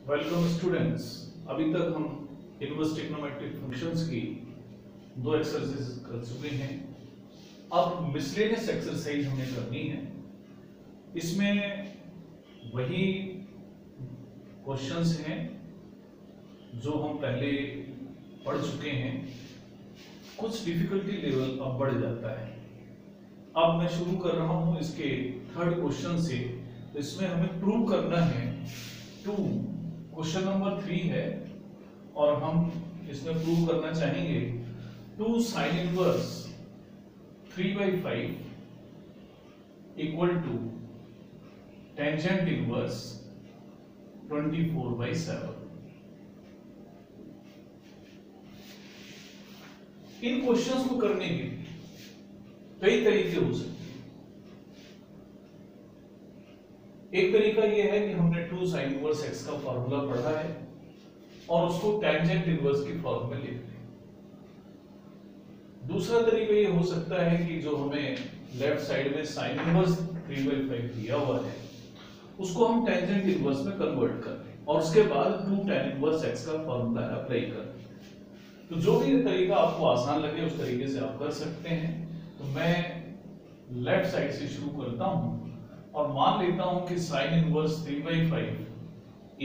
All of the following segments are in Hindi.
Welcome students. अभी तक हम इनवर्स ट्रिग्नोमेट्रिक फंक्शंस की दो एक्सरसाइज कर चुके हैं। अब मिसलेनियस एक्सरसाइज हमें करनी है। इसमें वही क्वेश्चंस हैं जो हम पहले पढ़ चुके हैं। कुछ डिफिकल्टी लेवल अब बढ़ जाता है। अब मैं शुरू कर रहा हूं इसके थर्ड क्वेश्चन से। इसमें हमें प्रूव करना है क्वेश्चन नंबर 3 है और हम इसमें प्रूव करना चाहेंगे 2 sin inverse 3/5 equal to tangent inverse 24/7। इन क्वेश्चंस को करने के कई तरीके हो सकते हैं। एक तरीका यह है कि हमने 2 sin इनवर्स x का फॉर्मूला पढ़ा है और उसको टेंजेंट इनवर्स की फॉर्म में लिख दें। दूसरा तरीका यह हो सकता है कि जो हमें लेफ्ट साइड में sin इनवर्स 3/5 दिया हुआ है उसको हम टेंजेंट इनवर्स में कन्वर्ट कर दें और उसके बाद 2 tan इनवर्स x का फॉर्मूला अप्लाई कर दें। तो जो भी तरीका आपको आसान लगे उस तरीके से आप कर सकते हैं। तो मैं लेफ्ट साइड से शुरू करता हूं और मान लेता हूं कि sin इनवर्स 3/5 a,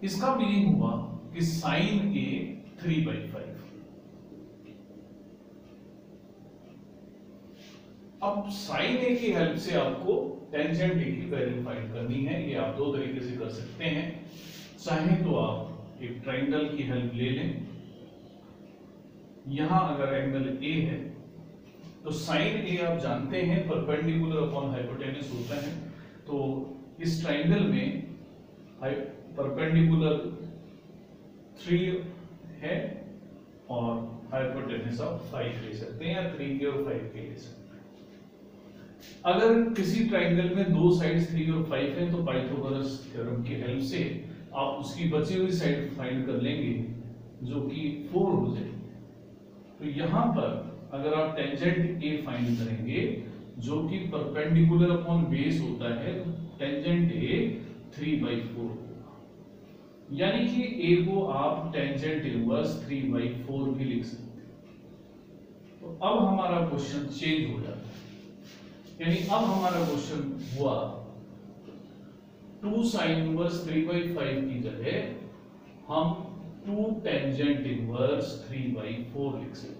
इसका मीनिंग हुआ कि sin a 3/5। अब sin a की हेल्प से आपको टेंजेंट a की वैल्यू फाइंड करनी है। ये आप दो तरीके से कर सकते हैं। चाहे तो आप एक ट्रायंगल की हेल्प ले लें। यहां अगर एंगल a है तो sin a आप जानते हैं परपेंडिकुलर अपॉन हाइपोटेन्यूज होता है। तो इस ट्रायंगल में परपेंडिकुलर 3 है और हाइपोटेन्यूज आप 5 ले सकते हैं या 3 के और 5 के ले सकते हैं। अगर किसी ट्रायंगल में दो साइड्स 3 और 5 है तो पाइथागोरस थ्योरम की हेल्प से आप उसकी बची हुई साइड फाइंड कर लेंगे जो कि 4 हो जाएगी। तो यहां पर अगर आप टेंजेंट a फाइंड करेंगे जो कि परपेंडिकुलर अपॉन बेस होता है तो टेंजेंट a 3/4 होगा। यानी कि a को आप टेंजेंट इनवर्स 3/4 भी लिख सकते हैं। तो अब हमारा क्वेश्चन चेंज हो जाता है। यानी अब हमारा क्वेश्चन हुआ 2 sin इनवर्स 3/5 की जगह हम 2 टेंजेंट इनवर्स 3/4 लिख सकते हैं।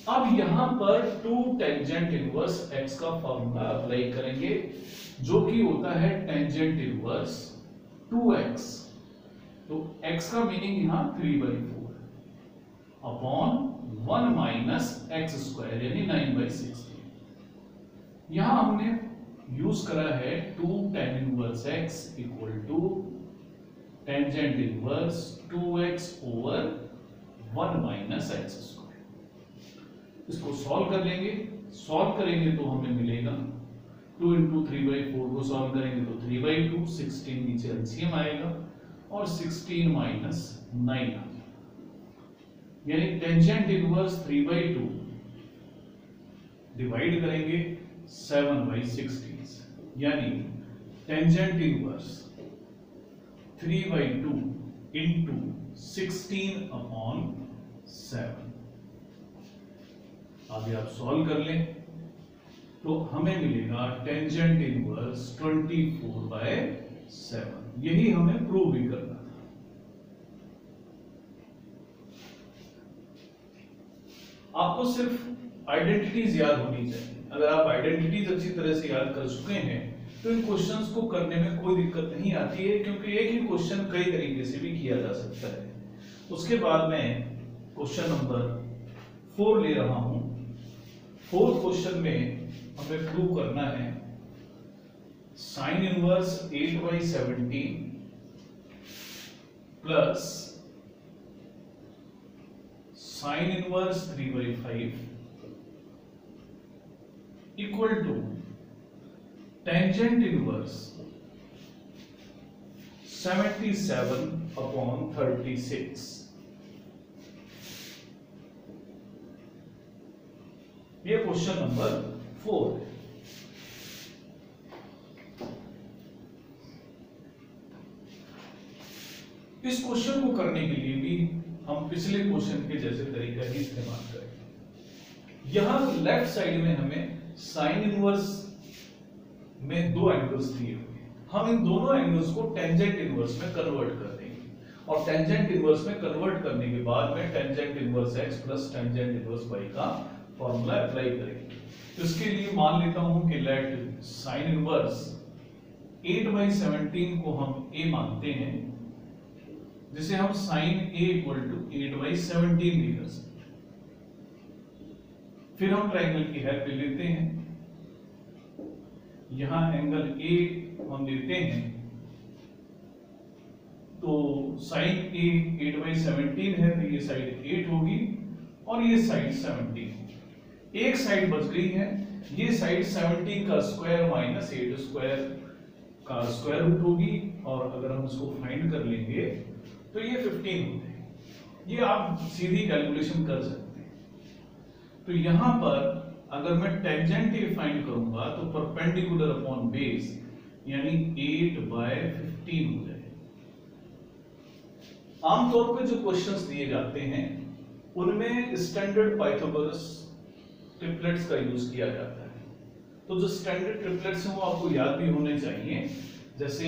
अब यहां पर 2 टेंजेंट इनवर्स x का फॉर्मूला अप्लाई करेंगे जो कि होता है टेंजेंट इनवर्स 2x। तो x का मीनिंग यहां 3/4 अपॉन 1 माइनस एक्स स्क्वायर यानी 9/16। यहां हमने यूज करा है 2 tan inverse x equal to tangent inverse 2x over 1 minus x square. इसको सॉल्व कर लेंगे। सॉल्व करेंगे तो हमें मिलेगा 2 into 3/4 को सॉल्व करेंगे तो 3/2, 16 नीचे एलसीएम आएगा और 16 माइनस 9 आ जाएगा। यानी टेंजेंट इनवर्स 3/2 डिवाइड करेंगे 7/16 यानी टेंजेंट इनवर्स 3/2 into 16/7। आगे आप सॉल्व कर लें तो हमें मिलेगा टेंजेंट इनवर्स 24/7। यही हमें प्रूव भी करना था। आपको सिर्फ आइडेंटिटीज याद होनी चाहिए। अगर आप आइडेंटिटीज अच्छी तरह से याद कर चुके हैं तो इन क्वेश्चंस को करने में कोई दिक्कत नहीं आती है, क्योंकि एक ही क्वेश्चन कई तरीके से भी किया जा सकता है। उसके बाद मैं क्वेश्चन नंबर 4 ले रहा हूं। फोर्थ क्वेश्चन में हमें प्रूव करना है sine inverse 8/17 plus sine inverse 3/5 equal to tangent inverse 77/36। ये क्वेश्चन नंबर 4 है। इस क्वेश्चन को करने के लिए भी हम पिछले क्वेश्चन के जैसे तरीका ही इस्तेमाल करेंगे। यहां लेफ्ट साइड में हमें साइन इनवर्स में दो एंगल्स दिए हुए हैं, हम इन दोनों एंगल्स को टेंजेंट इनवर्स में कन्वर्ट कर देंगे और टेंजेंट इनवर्स में कन्वर्ट करने के बाद में tangent inverse x plus tangent inverse y का फॉर्मूला अप्लाई करेंगे। तो इसके लिए मान लेता हूं कि लेट साइन इनवर्स 8/17 को हम a मानते हैं, जिसे हम साइन a इक्वल टू 8/17 भी कर सकते हैं। फिर हम ट्रायंगल की हेल्प ले लेते हैं। यहां एंगल a हम लेते हैं, तो साइन a 8/17 है, तो ये साइड 8 होगी और ये साइड 17। एक साइड बच गई है, ये साइड 17 का स्क्वायर माइनस 8 स्क्वायर का स्क्वायर रूट होगी, और अगर हम इसको फाइंड कर लेंगे तो ये 15 होते हैं। ये आप सीधी कैलकुलेशन कर सकते हैं। तो यहां पर अगर मैं टेंजेंट फाइंड करूंगा तो परपेंडिकुलर अपॉन बेस यानी 8/15 हो जाएगा। आमतौर पर जो क्वेश्चंस दिए जाते हैं उनमें स्टैंडर्ड पाइथागोरस ट्रिपलेट्स का यूज किया जाता है। तो जो स्टैंडर्ड ट्रिपलेट्स हैं वो आपको याद भी होने चाहिए। जैसे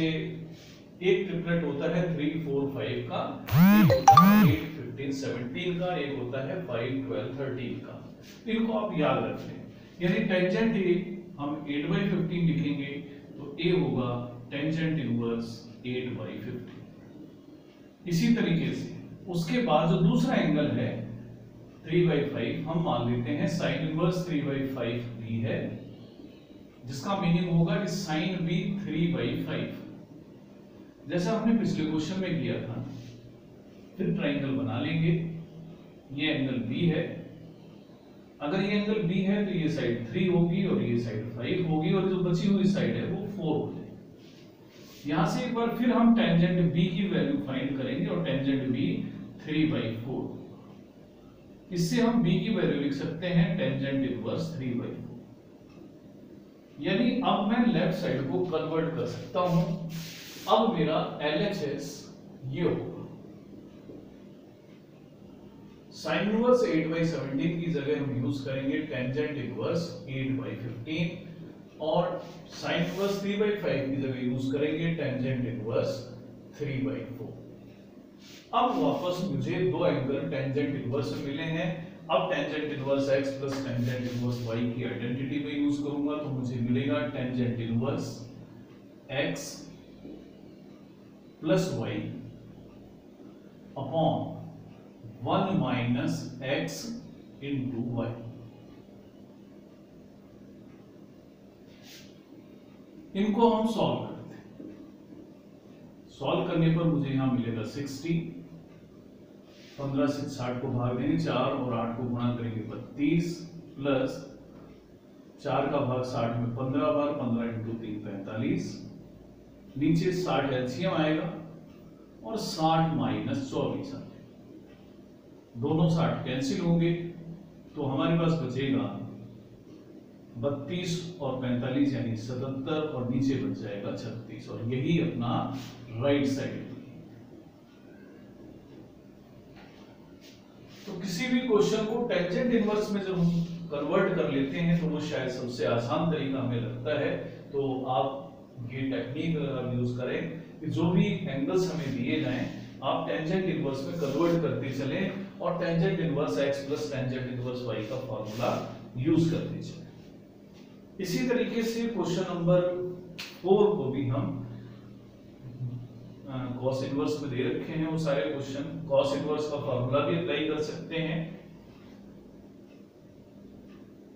एक ट्रिपलेट होता है 3, 4, 5 का, एक होता है 8, 15, 17 का, एक होता है 5, 12, 13 का। इनको आप याद रखें। यानी टेंजेंट ए हम 8/15 लिखेंगे तो ए होगा टेंजेंट इनवर्स 8/15। इसी तरीके से उसके बाद जो दूसरा एंगल है 3/5 हम मान लेते हैं साइन इनवर्स 3/5 भी है, जिसका मीनिंग होगा कि साइन भी 3/5, जैसा हमने पिछले क्वेश्चन में किया था। फिर ट्रायंगल बना लेंगे। ये एंगल बी है, अगर ये एंगल बी है तो ये साइड 3 होगी और ये साइड 5 होगी, और जो बची हुई साइड है वो 4 हो जाएगी। यहां से एक बार फिर हम टेंजेंट बी की वैल्यू फाइंड करेंगे और टेंजेंट बी 3/4। इससे हम बी की वैल्यू लिख सकते हैं टेंजेंट इनवर्स 3/4। यानी अब मैं लेफ्ट साइड को कन्वर्ट कर सकता हूं। अब मेरा LHS ये होगा, साइन इनवर्स 8/17 की जगह हम यूज करेंगे टेंजेंट इनवर्स 8/15, और साइन इनवर्स 3/5 की जगह यूज करेंगे टेंजेंट इनवर्स 3/4। अब वापस मुझे दो एंगल टेंजेंट इनवर्स मिले हैं। अब tangent inverse x plus tangent inverse y की आइडेंटिटी में यूज करूंगा तो मुझे मिलेगा tangent inverse x plus y upon 1 minus x into y। इनको हम सॉल्व करते हैं। सॉल्व करने पर मुझे यहां मिलेगा 60। 15 से 60 को भाग देंगे, 4 और 8 को गुणा करेंगे 32, प्लस 4 का भाग 60 में 15 बार, 15 इंटू 3 45, नीचे 60 एलसीएम आएगा और 60 माइनस 24 आएगा। दोनों 60 कैंसिल होंगे तो हमारे पास बचेगा 32 और 45 यानी 77, और नीचे बच जाएगा 36, और यही अपना राइट साइड। तो किसी भी क्वेश्चन को टेंजेंट इनवर्स में जब हम कन्वर्ट कर लेते हैं तो वो शायद सबसे आसान तरीका हमें लगता है। तो आप ये टेक्निक यूज करें कि जो भी एंगल्स हमें दिए जाएं आप टेंजेंट इनवर्स में कन्वर्ट करते चलें और tangent inverse x plus tangent inverse y का फॉर्मूला यूज करते चलें। इसी तरीके से क्वेश्चन नंबर 4 को भी हम कॉस इनवर्स में दे रखे हैं वो सारे क्वेश्चन। कॉस इनवर्स का फॉर्मूला भी अप्लाई कर सकते हैं,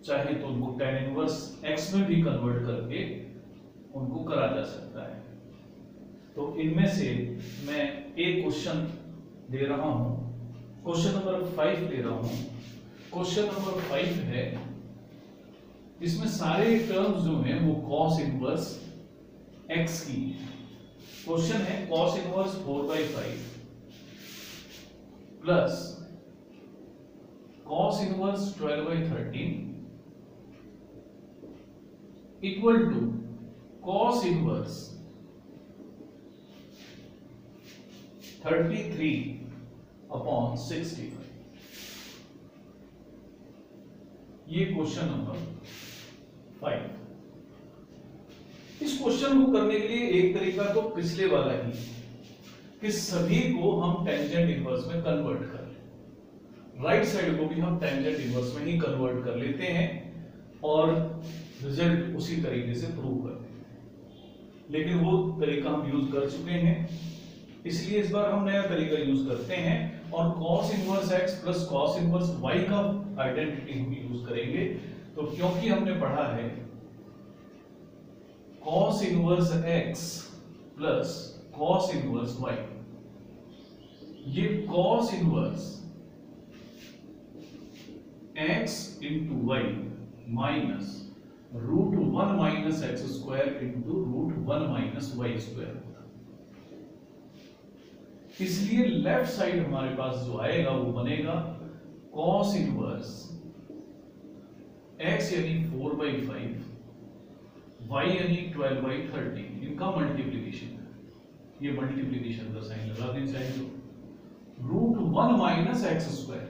चाहे तो उनको tan इनवर्स x में भी कन्वर्ट करके उनको करा जा सकता है। तो इनमें से मैं एक क्वेश्चन दे रहा हूं, क्वेश्चन नंबर 5 दे रहा हूं। क्वेश्चन नंबर 5 है, इसमें सारे टर्म्स जो हैं वो cos इनवर्स x की है। क्वेश्चन है cos inverse 4/5 plus cos inverse 12/13 equal to cos inverse 33/65। ये क्वेश्चन नंबर 5। इस क्वेश्चन को करने के लिए एक तरीका तो पिछले वाला ही कि सभी को हम टेंजेंट इनवर्स में कन्वर्ट कर लें, राइट साइड को भी हम टेंजेंट इनवर्स में ही कन्वर्ट कर लेते हैं और रिजल्ट उसी तरीके से प्रूव करते हैं। लेकिन वो तरीका हम यूज कर चुके हैं, इसलिए इस बार हम नया तरीका यूज करते हैं और cos inverse x plus cos inverse y का आइडेंटिटी हम यूज करेंगे। तो क्योंकि हमने पढ़ा है cos inverse x plus cos inverse y, ये cos inverse x into y minus √1 minus x square into √1 minus y square होगा। इसलिए लेफ्ट साइड हमारे पास जो आएगा वो बनेगा cos इनवर्स x यानी 4/5, y यानी 12/13, इनका मल्टीप्लीकेशन है। ये मल्टीप्लीकेशन का साइन लगा दें चाहे तो √1 माइनस एक्स स्क्वायर,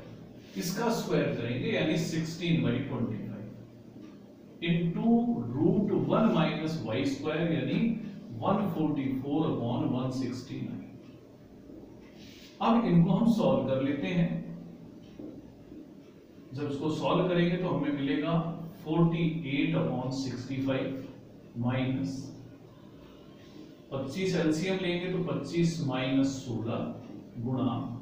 इसका स्क्वायर करेंगे यानी 16/25 इंटू √1 माइनस वाई स्क्वायर यानी 144/169। अब इनको हम सॉल्व कर लेते हैं। जब इसको सॉल्व करेंगे तो हमें मिलेगा 48/65 माइनस 25 एलसीएम लेंगे तो 25 माइनस 16 गुणा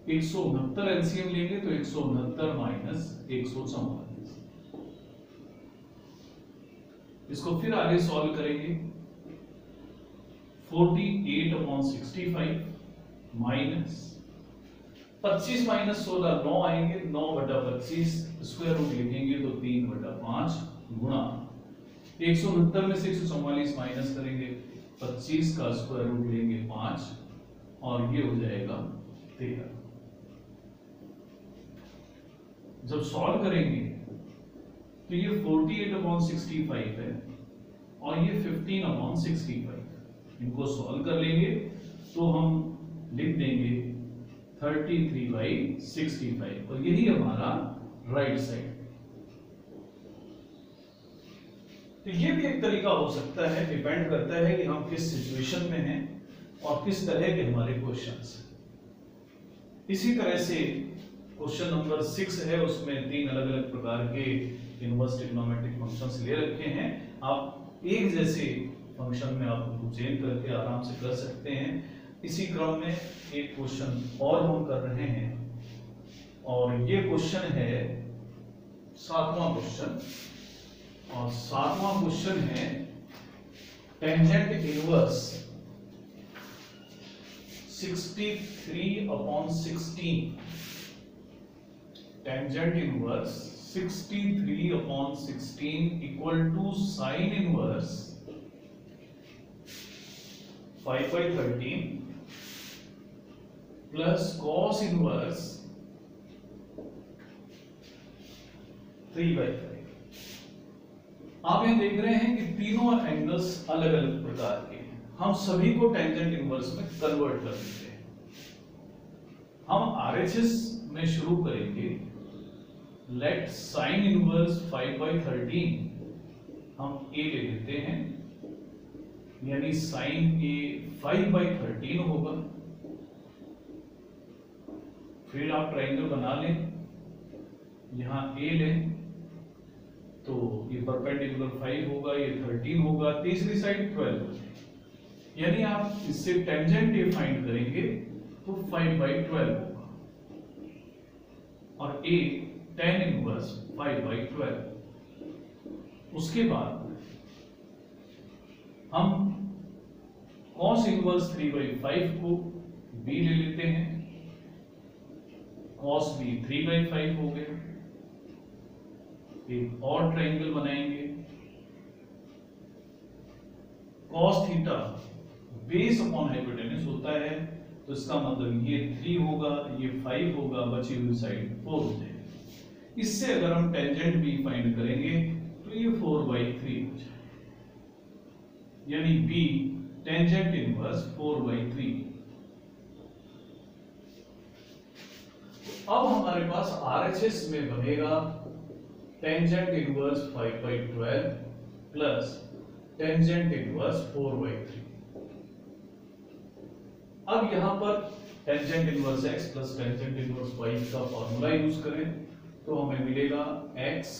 169 एलसीएम लेंगे तो 169 माइनस 144। इसको फिर आगे सॉल्व करेंगे 48/65 माइनस 25 माइनस 16 9 आएंगे, 9/25 स्क्वायर रूट लिखेंगे तो 3/5 गुणा 169 में से 144 माइनस करेंगे 25 का स्क्वायर रूट लेंगे 5 और ये हो जाएगा 13। जब सॉल्व करेंगे तो ये 48/65 है और ये 15/65, इनको सॉल्व कर लेंगे तो हम लिख देंगे 33/65 और यही हमारा राइट साइड। तो ये भी एक तरीका हो सकता है, डिपेंड करता है कि हम किस सिचुएशन में हैं और किस तरह के हमारे क्वेश्चंस हैं। इसी तरह से क्वेश्चन नंबर 6 है, उसमें 3 अलग अलग प्रकार के इनवर्स ट्रिग्नोमेट्रिक फंक्शंस ले रखे हैं। आप एक जैसे फंक्शन में आप उनको चेंज करके आराम से कर सकते हैं। इसी क्रम में एक क्वेश्चन और हम कर रहे हैं और ये क्वेश्चन है 7वां क्वेश्चन, और 7वां क्वेश्चन है tangent inverse 63/16। Tangent inverse 63/16 equal to sine inverse 5/13 plus cos inverse 3/5। आप यहां देख रहे हैं कि तीनों एंगल्स अलग अलग प्रकार के हैं। हम सभी को टेंजेंट इनवर्स में कन्वर्ट कर देते हैं। हम आरएचएस में शुरू करेंगे। लेट साइन इनवर्स 5/13 हम ए ले लेते हैं, यानी साइन ए 5/13 होगा। फिर आप ट्रायंगल बना लें, यहां ए लें तो ये परपेंडिकुलर 5 होगा, ये 13 होगा, तीसरी साइड 12 हो जाएगी। यानी आप इससे टेंजेंट ए फाइंड करेंगे तो 5/12 होगा और ए tan इनवर्स 5/12। उसके बाद हम cos इनवर्स 3/5 को b ले लेते हैं, cos b 3/5 हो गया। एक और ट्रायंगल बनाएंगे, cos theta base upon hypotenuse होता है, तो इसका मतलब ये 3 होगा, ये 5 होगा, बची हुई साइड 4 हो जाएगी। इससे अगर हम टेंजेंट b फाइंड करेंगे तो ये 4/3 हो जाएगा, यानी b टेंजेंट इनवर्स 4/3। अब हमारे पास RHS में बनेगा tangent inverse 5/12 plus tangent inverse 4/3। अब यहां पर tangent inverse x plus tangent inverse y का फॉर्मूला यूज करें तो हमें मिलेगा x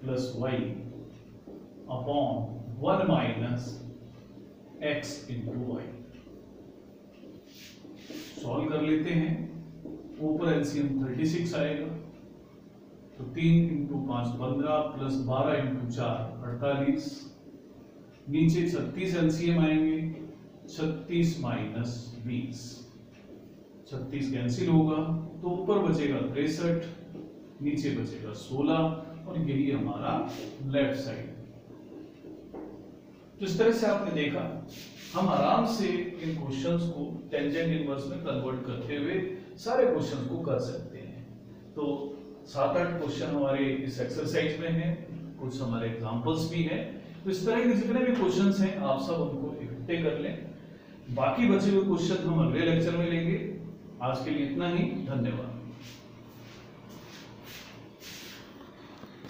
plus y upon 1 minus x into y. Solve कर लेते हैं। ऊपर एलसीएम 36 आएगा तो 3 इंटू 5 15 प्लस 12 इंटू 4 48। नीचे 36 एलसीएम आएंगे, 36 माइनस 20, 36 कैंसिल होगा तो ऊपर बचेगा 63, नीचे बचेगा 16 और यही हमारा लेफ्ट साइड। तो इस तरह से आपने देखा हम आराम से इन क्वेश्चंस को टेंजेंट इनवर्स में कन्वर्ट करते हुए सारे क्वेश्चंस को कर सकते हैं। तो 7-8 क्वेश्चन हमारे इस एक्सरसाइज में हैं, कुछ हमारे एग्जांपल्स भी हैं। तो इस तरह के जितने भी क्वेश्चंस हैं आप सब उनको इकट्ठे कर लें। बाकी बचे हुए क्वेश्चन हम अगले लेक्चर में लेंगे। आज के लिए इतना ही, धन्यवाद।